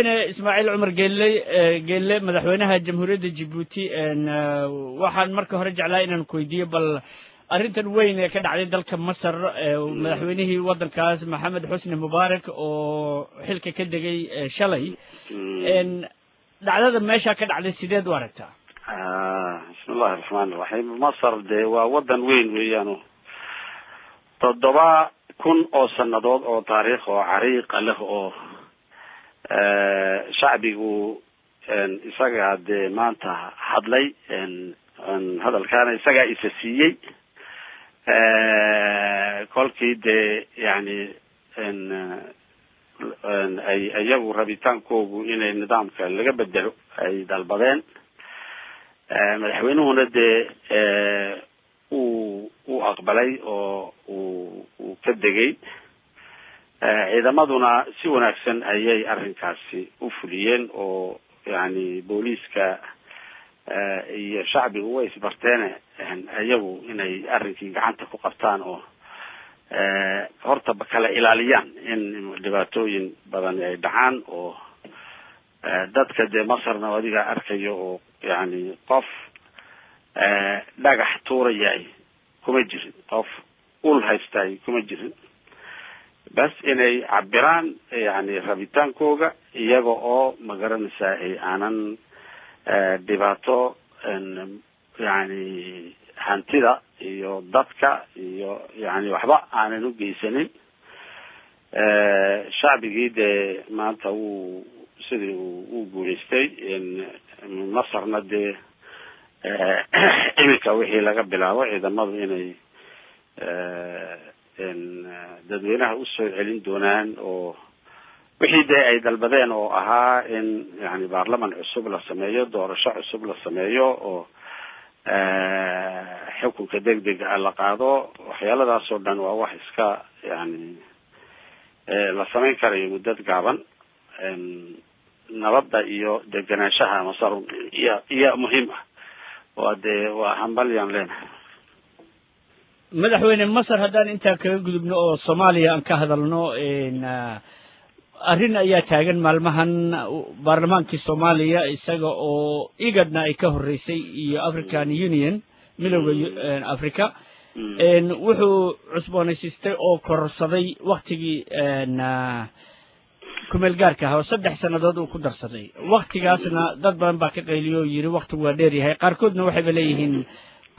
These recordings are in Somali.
إسماعيل عمر قال لي مدحوينها جمهورية جيبوتي إن واحد مركه رجع لها إن كويدية بل أرنتن وين كان عليه ذلك مصر ومدحوينه وضن كاس محمد حسني مبارك وحلك كده جاي شلي إن دعنا ماشى كان على السداد ورثة. بسم الله الرحمن الرحيم. مصر ده ووضن وين ويانو تضبع كن أو سندود أو تاريخ أو عريق له أو شعبي إن إسقى ده ما أنت حضلي إن هذا الكلام إسقى إساسية كل كده يعني إن أي يجو ربيتان كوجو إن النظام كان اللي بدله أي دالبدين مدحوينه هنا وأقبلي وكدجي إذا مضنا سوى نفسن أي أرنكاسي وفليين أو يعني بوليسكا شعبي هو يسبرتانه أيجو إن أرنكين عنده قبطان أو هرت بكلا إلاليان إن دباتوين بدن دعان أو dadka de Masarna wadiga arkayo oo yani qof dhagax tuurayay kuma jirin qof ul haystay kuma jirin bas inay cabiraan yani rabitaankooga iyaga oo magaranaysa ay aanan dhibaato yani hantida iyo dadka iyo yani waxba aanan u geysanin shacbigii de maanta uu sidii uu guuleystay in Masarna de imika wixii laga bilaabo ciidamadu inay in dadweynaha u soo celin doonaan oo wixii de ay dalbadeen oo ahaa in yani baarlamaan cusub la sameeyo doorasho cusub la sameeyo oo xukunka degdeg ah la qaado waxyaaladaas oo dhan waa wax iska yani la sameyn karayo muddo gaaban nabadda iyo deganaanshaha Masar iyo muhiim ah waa hambalyan leenahay madaxweyne Masar haddaan inta kaga gudubno oo Soomaaliya aan ka hadalno in arrin ayaa taagan maalmahan baarlamaankii Soomaaliya isaga oo igadna ay ka horeysay iyo African Union midowga Afrika wuxuu cusboonaysiistay oo kororsaday waqtigii kumeel gaarka ah oo 3 sanadood uu ku darsaday waqtigaasna dad badan baa ka qayliyo yiri waqtigu waa dheer yahay qaarkoodna waxay leeyihiin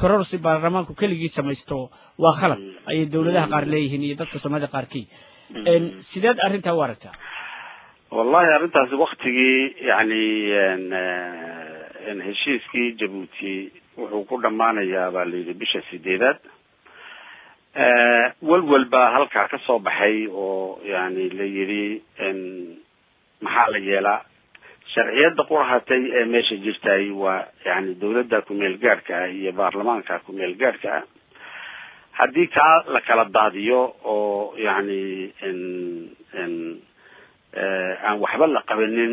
kororsi baarlamaanku keligii samaysto waa khalad ay dawladaha qaar leeyihiin iyo dadka Soomaalida qaarkii sideed arrinta u aragtaa wallahi arrintaas waqtigii yani in heshiiskii Djibouti wuxuu ku dhamaanayaa baa leeyahay bisha 8aad walba halka ka soo baxay oo yani la yiri in maxaa la yeelaa sharciyada qurahatay ee meesha jirtay waa yani dawladda ku meel gaarka ah iyo baarlamaanka ku meel gaarka ah hadii ka la kala daadiyo oo yani in aan waxba la qabanin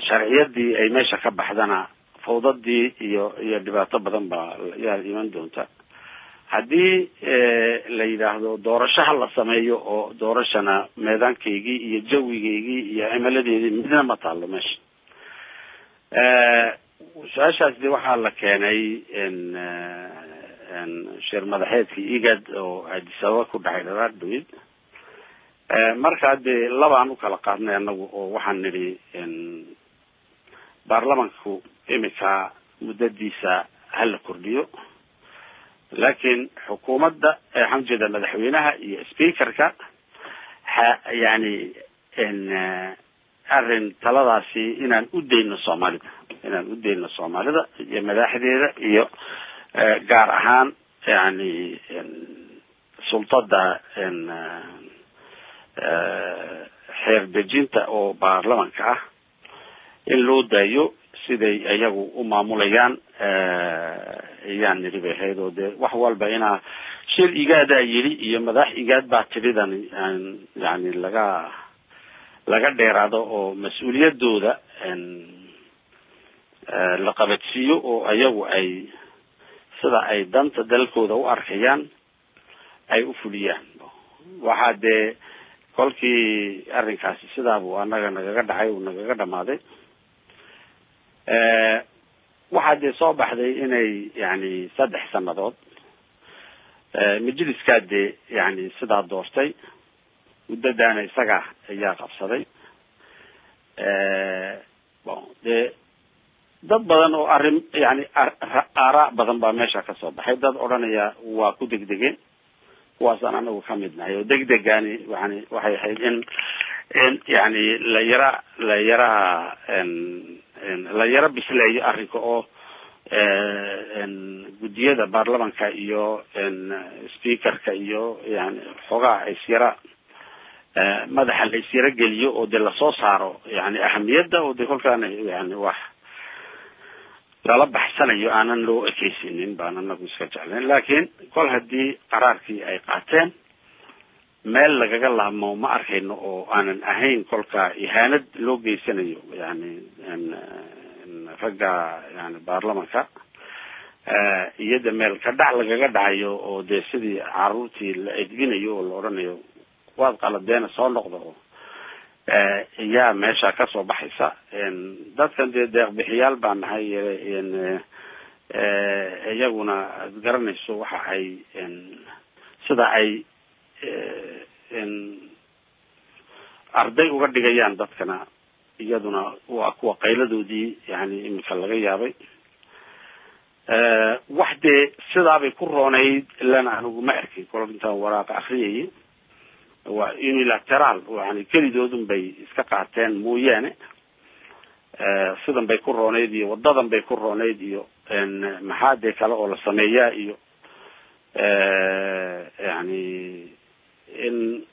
sharciyadii ay meesha ka baxdana fawdadii iyo dhibaato badan baa yaa iman doonta hadii la yiraahdo doorashaha la sameeyo oo doorashana meedaankeygii iyo jawigeygii iyo cimiladeedii midna ma taalo meesha su'aashaasi waxaa la keenay in shir madaxeedkii igad oo Addis Ababa ku dhacay dhawid marka de labaan u kala qaadnay anagu oo waxaan niri in baarlamaanku imika muddadiisa hal kordhiyo laakiin xukuumadda xamjada madaxweynaha iyo speakerka yani in arrin taladaasi inaan u deyno Soomaalida iyo madaxdeeda iyo gaar ahaan yani sultada in xeer dejinta oo baarlamaanka ah in loo daayo siday ayagu u maamulayaan ayaan niri bayhaydo de wax walba ina shir igaada yiri iyo madax igaad baa tiridan yani laga dheeraado oo mas'uuliyadooda la qabadsiyo oo ayagu ay sida ay danta dalkooda u arkayaan ay u fuliyaan waxa de kolkii arrinkaasi sidaabuu annaga nagaga dhacay uu nagaga dhamaaday waxaa dee soo baxday inay yani 3 sanadood majliskaa dee yani sidaa doortay muddadaana isaga ayaa qabsaday dee dad badan oo arrin yani aaraa badan baa meesha kasoo baxay dad odhanaya waa ku degdegeen kuwaasaan anagu ka mid nahay oo degdegaani yani waxay ahayd in yani la yara bisleeyo arrinka oo guddiyada baarlamanka iyo speakerka iyo yani xoogaa isyara madaxa la isyara geliyo oo dee lasoo saaro yani ahamiyadda oo dee kolkaana yani wax lala baxsanayo aanan loo ekeysinin baan anagu iska jeclayn laakiin kol haddii qaraarkii ay qaateen meel lagaga laabmo ma arkayno oo aanan ahayn kolka ihaanad loo geysanayo yani ragga yani baarlamanka iyada meel ka dhac lagaga dhacayo oo dee sidii caruurtii la edbinayo oo la odhanayo waad qaladeena soo noqda oo yaa meesha kasoo baxaysa dadkan dee deeqbixiyaal baa nahay iyaguna ad garanayso waxa ay sida ay arday uga dhigayaan dadkana iyaduna waa kuwa qayladoodii yani iminka laga yaabay wax dee sidaabay ku roonayd ilana anigu ma arkin kol intaan waraaqa akriyayay waa unilateral yani kelidoodun bay iska qaateen mooyaane sidan bay ku roonayd iyo wadadan bay ku roonayd iyo maxaa dee kale oo la sameeyaa iyo yani in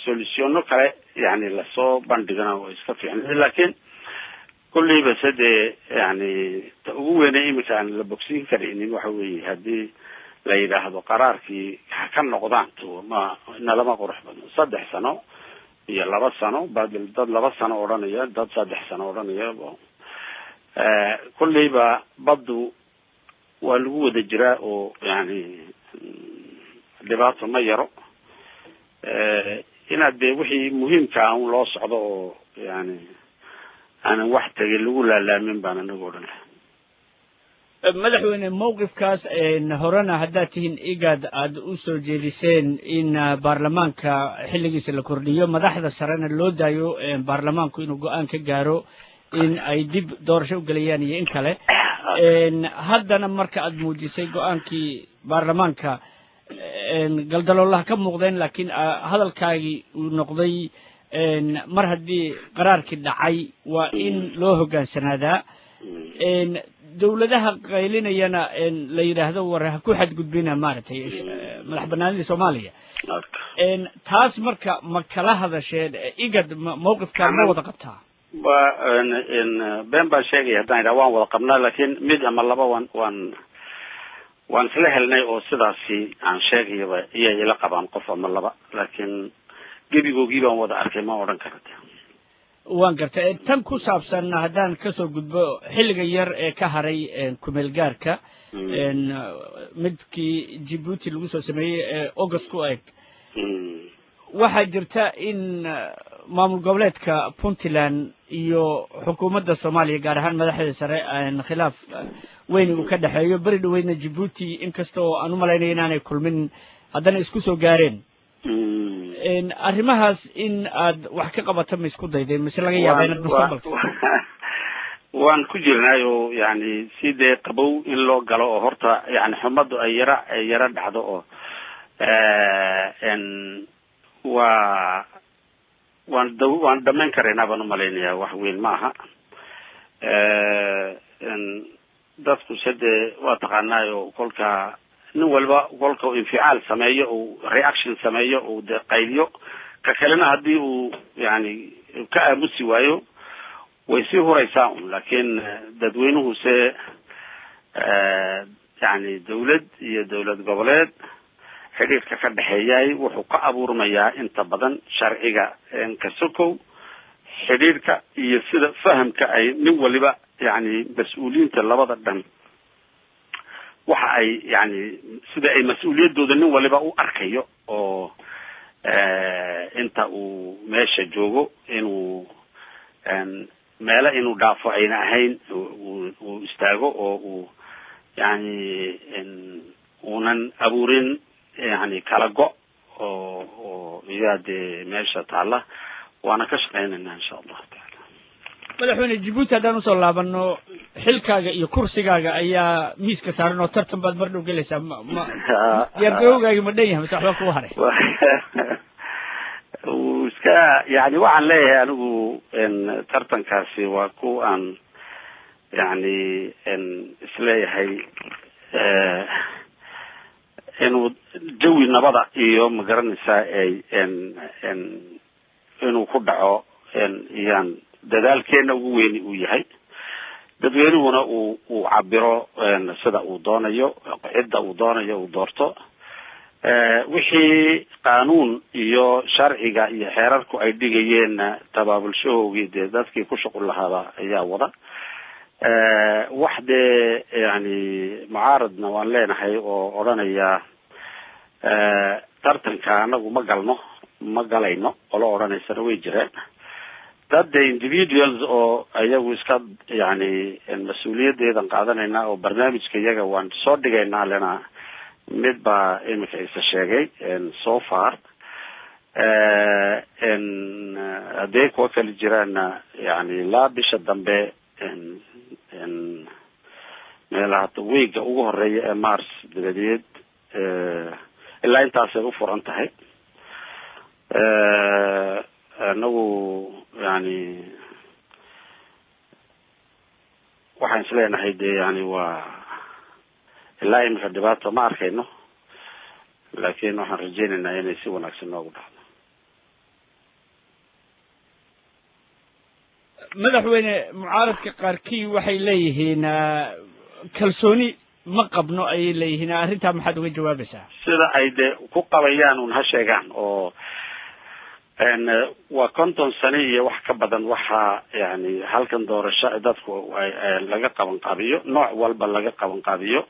solutionno kale yani lasoo bandhigana waa iska fiicnay laakiin kulleyba sadee yani ta ugu weynay iminka aan la bogsiin karaynin waxa weeye haddii la yidhaahdo qaraarkii ka noqdaan ma nalama qurux badno 3 sano iyo 2 sano badel dad 2 sano odhanaya dad 3 sano odhanaya kulleyba baddu waa lagu wada jiraa oo yani dhibaato ma yaro inaad dee wixii muhiimka ah loo socdo oo yani aanan wax tagay lagu laalaamin baan anagu odhan lahaa madaxweyne mowqifkaas horena haddaad tihiin igad aad u soo jeediseen in baarlamaanka xilligiisa la kordhiyo madaxda sarena loo daayo baarlamaanku inuu go-aan ka gaaro in ay dib doorasho u gelayaan iyo in kale haddana marka aad muujisay go-aankii baarlamaanka galdaloolaha ka muuqdeen laakiin hadalkaagii uu noqday mar haddii qaraarkii dhacay waa in loo hoggaansanaadaa dawladaha qaylinayana la yidhaahdo war ha ku xadgudbina maaragtay madax banaanida soomaaliya taas marka ma kala hadasheen igad mawqifkaa ma wada qabtaa been baan sheegaya haddaan idhaha waan wada qabnaa laakiin mid ama laba waan isla helnay oo sidaasi aan sheegayaba iyay ila qabaan qof ama laba laakiin gebigoogii baan wada arkay ma odhan karata waan garta tan ku saabsan haddaan kasoo gudbo xilliga yar ee ka haray kumeel gaarka midkii Djibouti lagu soo sameeyey ee August ku eg waxaa jirta in maamul goboleedka Puntland iyo xukuumadda Soomaaliya gaar ahaan madaxda sare khilaaf weyn uu ka dhaxeeyo bari dhaweydna Djibouti inkastoo aan u malaynay inaanay kulmin haddana isku soo gaareen arrimahaas in aad wax ka qabato ma isku dayday mise laga yaabaa inaad mustaqbalka waan ku jirnay oo yani sidee qabow in loo galo oo horta yani xumadu ay yara dhacdo oo waan dhamayn karaynaa baan umalaynaya wax weyn ma aha dadku sadee waa taqaanaayo kolka nin walba kolka uu inficaal sameeyo uu reaction sameeyo uu dee qayliyo ka kalena haddii uu yani ka aamusi waayo way sii huraysaa laakiin dadweynuhu se yani dawlad iyo dawlad goboleed xidhiidhka ka dhexeeyay wuxuu ka abuurmayaa inta badan sharciga ka sokow xidhiidhka iyo sida fahamka ay nin waliba yani mas-uuliyiinta labada dhan waxa ay yani sida ay mas-uuliyaddooda nin waliba u arkayo oo inta uu meesha joogo inuu meelo inuu dhaafo ayna ahayn uu istaago oo uu yani uunan abuurin yani kala go' oo iyaa dee meesha taalla waana ka shaqaynaynaa insha allahu taala. madaxweyne Djibouti haddaan usoo laabano xilkaaga iyo kursigaaga ayaa miiska saaran oo tartan baad mar dhow gelaysaa diyaargarowgaaga ma dhan yahay mise waxba kugu haray? iska yani waxaan leeyahay anigu tartankaasi waa ku aan yani isleeyahay inuu jawi nabada iyo magaranaysaa ay inuu ku dhaco iyaan dadaalkeena ugu weyni uu yahay. dadweynuhuna uu cabiro sida uu doonayo cidda uu doonayo uu doorto wixii qaanuun iyo sharciga iyo xeerarku ay dhigayeenna tabaabulshahoogii dee dadkii ku shuqul lahaaba ayaa wada. wax dee yani mucaaradna waan leenahay oo odhanaya tartanka anagu ma galayno olo odhanaysana way jireen. dad individuals oo ayagu iska yani mas-uuliyadeedan qaadanayna oo barnaamijka iyaga waan soo dhigaynaa lena mid baa imika isa sheegay so far haddee kuwa kala jiraana yani ilaa bisha dambe meelaha wiiga ugu horeeya ee mars dabadeed ilaa intaasay u furan tahay. anagu yani waxaan isleenahay dee yani waa ilaa imika dhibaato ma arkayno laakin waxaan rajeynaynaa inay si wanaagsan noogu dhacdo. madaxweyne mucaaradka qaarkii waxay leeyihiin kalsooni ma qabno ayay leeyihiin arrintaa maxaad uga jawaabaysaa? sida ay dee ku qabayaan un ha sheegaan oo waa 50 sano iyo wax ka badan waxaa yani halkan doorasho dadku laga qaban qaabiyo nooc walba laga qaban qaabiyo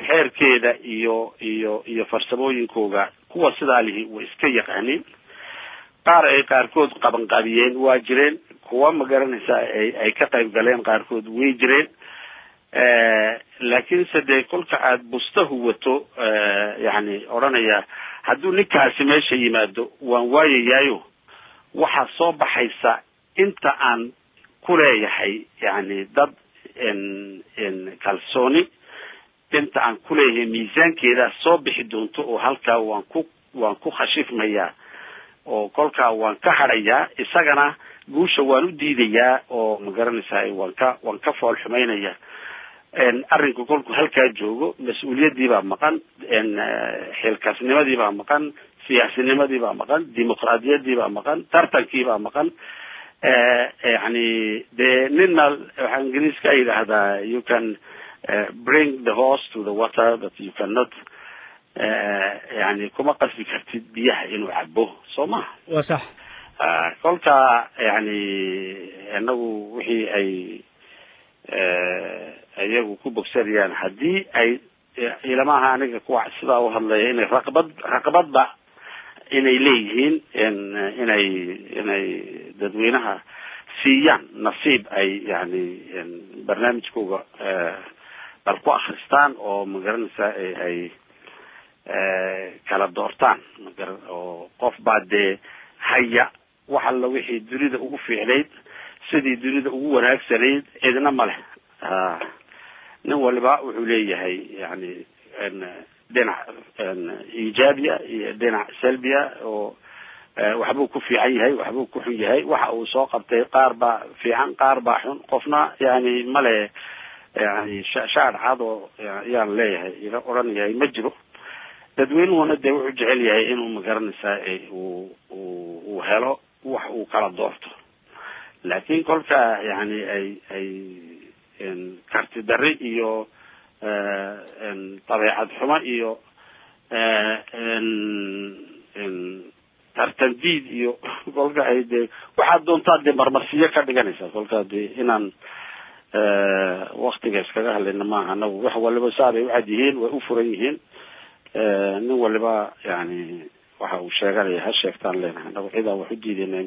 xeerkeeda iyo farsamooyinkooga kuwa sidaa lihi way iska yaqaaniin. qaar ay qaarkood qaban qaabiyeen waa jireen kuwa magaranaysa ay ka qayb galeen qaarkood way jireen laakiinse dee kolka aada bustahu wato yani odhanaya hadduu ninkaasi meesha yimaado waan waayayaayo waxaa soo baxaysa inta aan ku leeyahay yani dad kalsooni inta aan ku leeyahay miisaankeeda soo bixi doonto oo halkaa waan ku khashifmayaa oo kolkaa waan ka hadhayaa isagana guusha waan u diidayaa oo magaranaysaa waan ka fool xumaynaya. arrinku kolku halkaa joogo mas-uuliyadii baa maqan xilkaasnimadii baa maqan siyaasinimadii baa maqan dimuqraadiyadii baa maqan tartankii baa maqan yani dee nina waxaa ingiriiska ay yidhaahdaa you can bring the horse to the water but you cannot yani kuma qasbi kartid biyaha inuu cabo soo maha. waa sax. kolka yani inagu wixii ay iyagu ku bogsanayaan haddii ay ilamaha aniga kuwa sidaa u hadlaya inay raqbadba inay leeyihiin inay dadweynaha siiyaan nasiib ay yani barnaamijkooga bal ku akristaan oo magaranaysa ay kala doortaan oo qof baa dee haya wax alla wixii dunida ugu fiicnayd sidii dunida ugu wanaagsanayd cidna ma leh. nin waliba wuxuu leeyahay yani dhinac iijaabiya iyo dhinac salbiya oo waxbuu ku fiican yahay waxbuu ku xun yahay waxa uu soo qabtay qaar baa fiican qaar baa xun qofna yani male yani shaar cad oo yaan leeyahay ila oran yahay ma jiro. dadweynuhuna dee wuxuu jecel yahay inuu magaranaysaa uu helo wax uu kala doorto laakin kolka yani ay karti darri iyo dabeecad xumo iyo tartan diid iyo kolka ay dee waxaad doontaa dee marmarsiyo ka dhiganaysaa kolka dee inaan waktiga iskaga hadlayna maaha anagu wax waliba saabay ucad yihiin way u furan yihiin nin waliba yani waxa uu sheeganaya ha sheegtaan leenahay anagu cid aan wax u diidayna